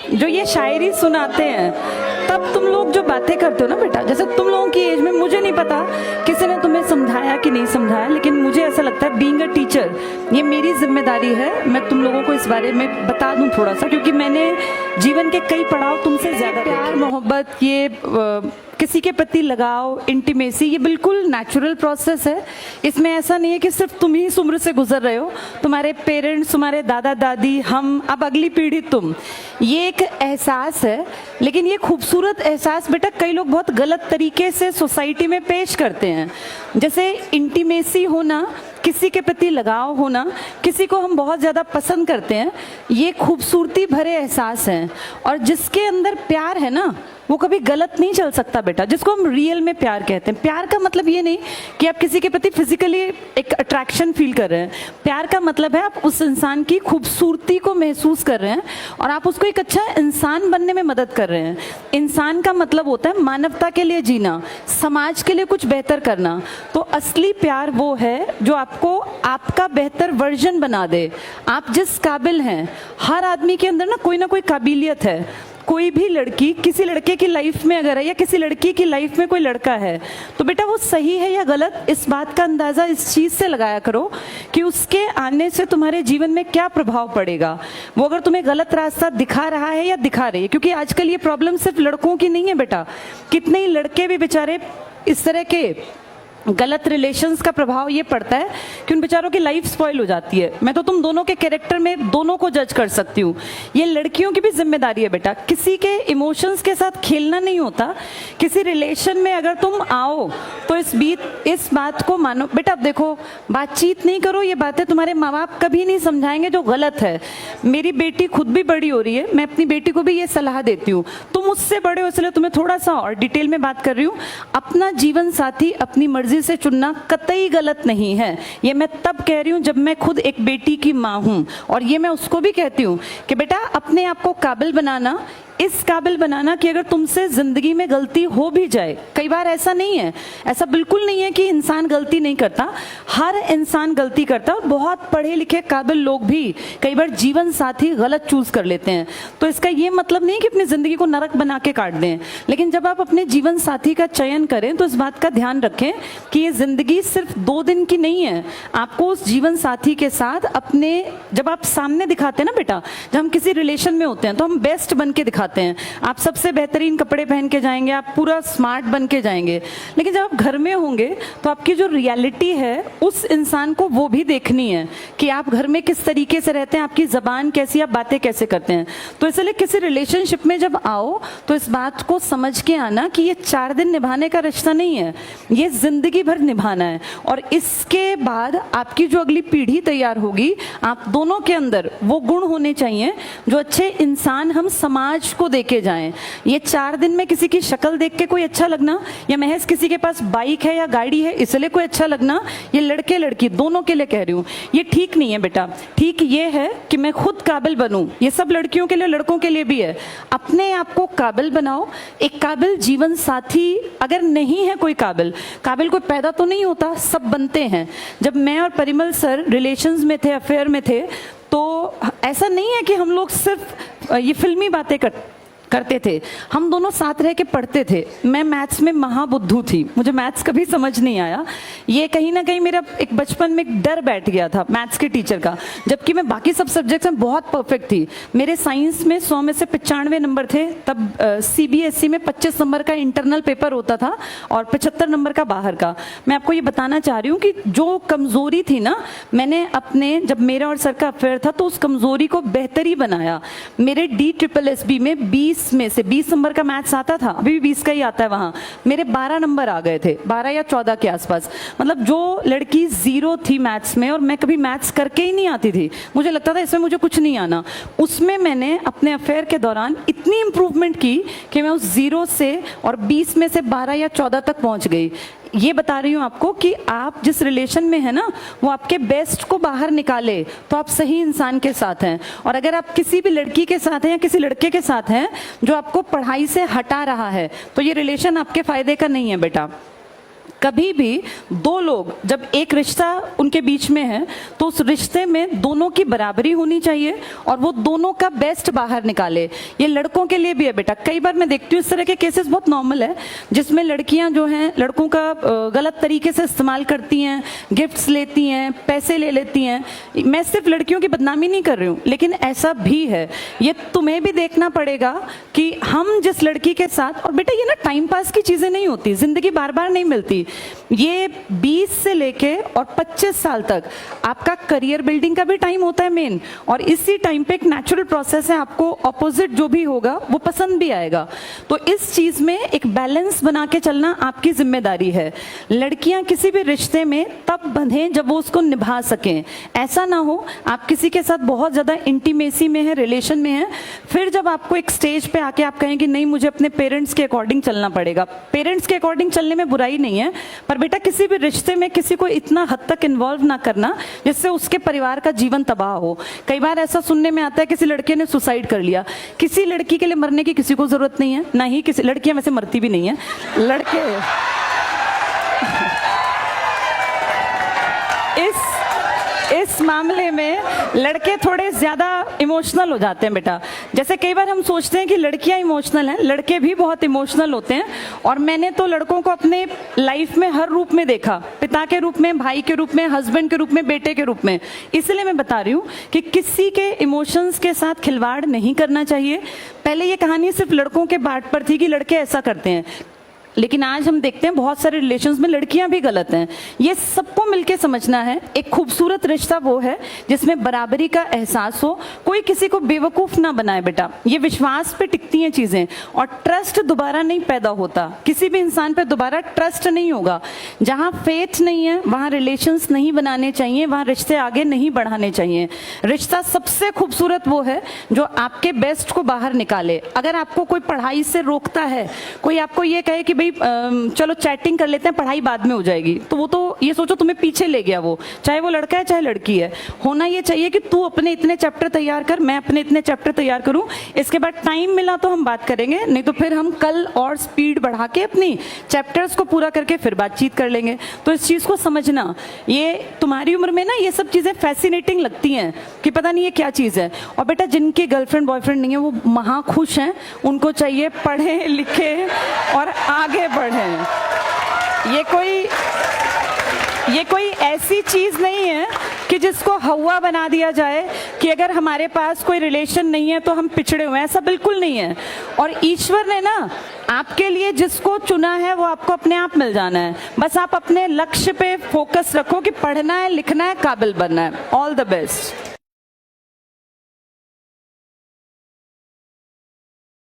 जो ये शायरी सुनाते हैं, तब तुम लोग जो बातें करते हो ना बेटा, जैसे तुम लोगों की एज में, मुझे नहीं पता किसी ने तुम्हें समझाया कि नहीं समझाया, लेकिन मुझे ऐसा लगता है बीइंग अ टीचर ये मेरी जिम्मेदारी है, मैं तुम लोगों को इस बारे में बता दूं थोड़ा सा, क्योंकि मैंने जीवन के कई पड़ाव तुमसे ज्यादा, प्यार मोहब्बत, ये किसी के प्रति लगाव, इंटीमेसी, ये बिल्कुल नेचुरल प्रोसेस है। इसमें ऐसा नहीं है कि सिर्फ तुम ही इस उम्र से गुजर रहे हो, तुम्हारे पेरेंट्स, तुम्हारे दादा दादी, हम, अब अगली पीढ़ी तुम, ये एक एहसास है। लेकिन ये खूबसूरत एहसास बेटा कई लोग बहुत गलत तरीके से सोसाइटी में पेश करते हैं। जैसे इंटीमेसी होना, किसी के प्रति लगाव होना, किसी को हम बहुत ज़्यादा पसंद करते हैं, ये खूबसूरती भरे एहसास हैं। और जिसके अंदर प्यार है ना, वो कभी गलत नहीं चल सकता बेटा, जिसको हम रियल में प्यार कहते हैं। प्यार का मतलब ये नहीं कि आप किसी के प्रति फिजिकली एक अट्रैक्शन फील कर रहे हैं। प्यार का मतलब है आप उस इंसान की खूबसूरती को महसूस कर रहे हैं और आप उसको एक अच्छा इंसान बनने में मदद कर रहे हैं। इंसान का मतलब होता है मानवता के लिए जीना, समाज के लिए कुछ बेहतर करना। तो असली प्यार वो है जो आपको आपका बेहतर वर्जन बना दे। आप जिस काबिल हैं, हर आदमी के अंदर ना कोई काबिलियत है। कोई भी लड़की किसी लड़के की लाइफ में अगर है, या किसी लड़की की लाइफ में कोई लड़का है, तो बेटा वो सही है या गलत, इस बात का अंदाजा इस चीज से लगाया करो कि उसके आने से तुम्हारे जीवन में क्या प्रभाव पड़ेगा। वो अगर तुम्हें गलत रास्ता दिखा रहा है या दिखा रही है, क्योंकि आजकल ये प्रॉब्लम सिर्फ लड़कों की नहीं है बेटा, कितने ही लड़के भी बेचारे इस तरह के गलत रिलेशंस का प्रभाव ये पड़ता है कि उन बेचारों की लाइफ स्पॉइल हो जाती है। मैं तो तुम दोनों के कैरेक्टर में दोनों को जज कर सकती हूँ। ये लड़कियों की भी जिम्मेदारी है बेटा, किसी के इमोशंस के साथ खेलना नहीं होता। किसी रिलेशन में अगर तुम आओ तो इस बात को मानो बेटा। अब देखो, बातचीत नहीं करो, ये बातें तुम्हारे माँ बाप कभी नहीं समझाएंगे जो गलत है। मेरी बेटी खुद भी बड़ी हो रही है, मैं अपनी बेटी को भी ये सलाह देती हूँ। तुम उससे बड़े हो इसलिए तुम्हें थोड़ा सा और डिटेल में बात कर रही हूँ। अपना जीवन साथी अपनी मर्जी से चुनना कतई गलत नहीं है। ये मैं तब कह रही हूं जब मैं खुद एक बेटी की मां हूं, और ये मैं उसको भी कहती हूं कि बेटा अपने आप को काबिल बनाना, इस काबिल बनाना कि अगर तुमसे जिंदगी में गलती हो भी जाए, कई बार ऐसा नहीं है, ऐसा बिल्कुल नहीं है कि इंसान गलती नहीं करता, हर इंसान गलती करता है। और बहुत पढ़े लिखे काबिल लोग भी कई बार जीवन साथी गलत चूज कर लेते हैं। तो इसका ये मतलब नहीं कि अपनी जिंदगी को नरक बना के काट दें, लेकिन जब आप अपने जीवन साथी का चयन करें तो इस बात का ध्यान रखें कि ये जिंदगी सिर्फ 2 दिन की नहीं है। आपको उस जीवन साथी के साथ अपने, जब आप सामने दिखाते हैं ना बेटा, जब हम किसी रिलेशन में होते हैं तो हम बेस्ट बन के दिखाते हैं। आप सबसे बेहतरीन कपड़े पहन के जाएंगे, आप पूरा स्मार्ट बन के जाएंगे, लेकिन जब आप घर में होंगे तो आपकी जो रियलिटी है उस इंसान को वो भी देखनी है कि आप घर में किस तरीके से रहते हैं, आपकी जबान कैसी, आप बातें कैसे करते हैं। तो इसलिए किसी रिलेशनशिप में जब आओ तो इस बात को समझ के आना कि ये 4 दिन निभाने का रिश्ता नहीं है, ये जिंदगी भर निभाना है। और इसके बाद आपकी जो अगली पीढ़ी तैयार होगी, आप दोनों के अंदर वो गुण होने चाहिए जो अच्छे इंसान हम समाज को देके जाएं। ये 4 दिन में किसी की शक्ल देख के कोई अच्छा लगना, या महज किसी के पास बाइक है या गाड़ी है इसलिए कोई अच्छा लगना, ये लड़के लड़की दोनों के लिए कह रही हूँ, ये ठीक नहीं है बेटा। ठीक ये है कि मैं खुद काबिल बनूं, ये सब लड़कियों के लिए लड़कों के लिए भी है। अपने आप को काबिल बनाओ। एक काबिल जीवन साथी अगर नहीं है, कोई काबिल कोई पैदा तो नहीं होता, सब बनते हैं। जब मैं और परिमल सर रिलेशंस में थे, अफेयर में थे, तो ऐसा नहीं है कि हम लोग सिर्फ ये फिल्मी बातें करते थे, हम दोनों साथ रह के पढ़ते थे। मैं मैथ्स में महाबुद्धू थी, मुझे मैथ्स कभी समझ नहीं आया। ये कहीं ना कहीं मेरा एक बचपन में एक डर बैठ गया था मैथ्स के टीचर का, जबकि मैं बाकी सब सब्जेक्ट्स में बहुत परफेक्ट थी। मेरे साइंस में 100 में से 95 नंबर थे। तब CBSE में 25 नंबर का इंटरनल पेपर होता था और 75 नंबर का बाहर का। मैं आपको ये बताना चाह रही हूँ कि जो कमजोरी थी ना, मैंने अपने, जब मेरा और सर का अफेयर था तो उस कमजोरी को बेहतरी बनाया। मेरे DSSB में 20 में से 20 नंबर का मैथ्स आता था, अभी भी 20 का ही आता है वहां, मेरे 12 नंबर आ गए थे, 12 या 14 के आसपास। मतलब जो लड़की 0 थी मैथ्स में, और मैं कभी मैथ्स करके ही नहीं आती थी, मुझे लगता था इसमें मुझे कुछ नहीं आना, उसमें मैंने अपने अफेयर के दौरान इतनी इंप्रूवमेंट की कि मैं उस 0 से और 20 में से 12 या 14 तक पहुंच गई। ये बता रही हूँ आपको कि आप जिस रिलेशन में है ना, वो आपके बेस्ट को बाहर निकाले तो आप सही इंसान के साथ हैं। और अगर आप किसी भी लड़की के साथ हैं या किसी लड़के के साथ हैं जो आपको पढ़ाई से हटा रहा है, तो ये रिलेशन आपके फायदे का नहीं है बेटा। कभी भी दो लोग जब एक रिश्ता उनके बीच में है तो उस रिश्ते में दोनों की बराबरी होनी चाहिए और वो दोनों का बेस्ट बाहर निकाले। ये लड़कों के लिए भी है बेटा। कई बार मैं देखती हूँ इस तरह के केसेस बहुत नॉर्मल है जिसमें लड़कियां जो हैं लड़कों का गलत तरीके से इस्तेमाल करती हैं, गिफ्ट्स लेती हैं, पैसे ले लेती हैं। मैं सिर्फ लड़कियों की बदनामी नहीं कर रही हूँ, लेकिन ऐसा भी है। ये तुम्हें भी देखना पड़ेगा कि हम जिस लड़की के साथ, और बेटा ये ना टाइम पास की चीजें नहीं होती, जिंदगी बार बार नहीं मिलती। ये 20 से लेके और 25 साल तक आपका करियर बिल्डिंग का भी टाइम होता है मेन, और इसी टाइम पे एक नेचुरल प्रोसेस है, आपको ऑपोजिट जो भी होगा वो पसंद भी आएगा। तो इस चीज में एक बैलेंस बना के चलना आपकी जिम्मेदारी है। लड़कियां किसी भी रिश्ते में तब बंधें जब वो उसको निभा सकें। ऐसा ना हो आप किसी के साथ बहुत ज्यादा इंटीमेसी में है, रिलेशन में है, फिर जब आपको एक स्टेज पे आके आप कहें कि नहीं मुझे अपने पेरेंट्स के अकॉर्डिंग चलना पड़ेगा। पेरेंट्स के अकॉर्डिंग चलने में बुराई नहीं है, पर बेटा किसी भी रिश्ते में किसी को इतना हद तक इन्वॉल्व ना करना जिससे उसके परिवार का जीवन तबाह हो। कई बार ऐसा सुनने में आता है किसी लड़के ने सुसाइड कर लिया। किसी लड़की के लिए मरने की किसी को जरूरत नहीं है, ना ही किसी, लड़कियां वैसे मरती भी नहीं है, लड़के इस मामले में लड़के थोड़े ज्यादा इमोशनल हो जाते हैं बेटा। जैसे कई बार हम सोचते हैं कि लड़कियां इमोशनल हैं, लड़के भी बहुत इमोशनल होते हैं। और मैंने तो लड़कों को अपने लाइफ में हर रूप में देखा, पिता के रूप में, भाई के रूप में, हस्बैंड के रूप में, बेटे के रूप में। इसलिए मैं बता रही हूँ कि किसी के इमोशंस के साथ खिलवाड़ नहीं करना चाहिए। पहले ये कहानी सिर्फ लड़कों के बाट पर थी कि लड़के ऐसा करते हैं, लेकिन आज हम देखते हैं बहुत सारे रिलेशंस में लड़कियां भी गलत हैं। ये सबको मिलके समझना है। एक खूबसूरत रिश्ता वो है जिसमें बराबरी का एहसास हो, कोई किसी को बेवकूफ ना बनाए बेटा। ये विश्वास पे टिकती हैं चीजें, और ट्रस्ट दोबारा नहीं पैदा होता। किसी भी इंसान पे दोबारा ट्रस्ट नहीं होगा। जहां फेथ नहीं है वहां रिलेशंस नहीं बनाने चाहिए, वहां रिश्ते आगे नहीं बढ़ाने चाहिए। रिश्ता सबसे खूबसूरत वो है जो आपके बेस्ट को बाहर निकाले। अगर आपको कोई पढ़ाई से रोकता है, कोई आपको ये कहे कि चलो चैटिंग कर लेते हैं, पढ़ाई बाद में हो जाएगी, तो वो तो ये सोचो तुम्हें पीछे ले गया वो, चाहे वो लड़का है चाहे लड़की है। होना ये चाहिए कि तू अपने इतने चैप्टर तैयार कर, मैं अपने इतने चैप्टर तैयार करूं, इसके बाद टाइम मिला तो हम बात करेंगे, नहीं तो फिर हम कल और स्पीड बढ़ा के अपनी चैप्टर्स को पूरा करके फिर बातचीत कर लेंगे। तो इस चीज को समझना, ये तुम्हारी उम्र में ना ये सब चीजें फैसिनेटिंग लगती हैं कि पता नहीं ये क्या चीज है। और बेटा जिनके गर्लफ्रेंड बॉयफ्रेंड नहीं है वो महा खुश हैं, उनको चाहिए पढ़े लिखे और आगे बढ़े। ये कोई ऐसी चीज नहीं है कि जिसको हवा बना दिया जाए कि अगर हमारे पास कोई रिलेशन नहीं है तो हम पिछड़े हुए हैं, ऐसा बिल्कुल नहीं है। और ईश्वर ने ना आपके लिए जिसको चुना है वो आपको अपने आप मिल जाना है। बस आप अपने लक्ष्य पे फोकस रखो कि पढ़ना है, लिखना है, काबिल बनना है। All the best.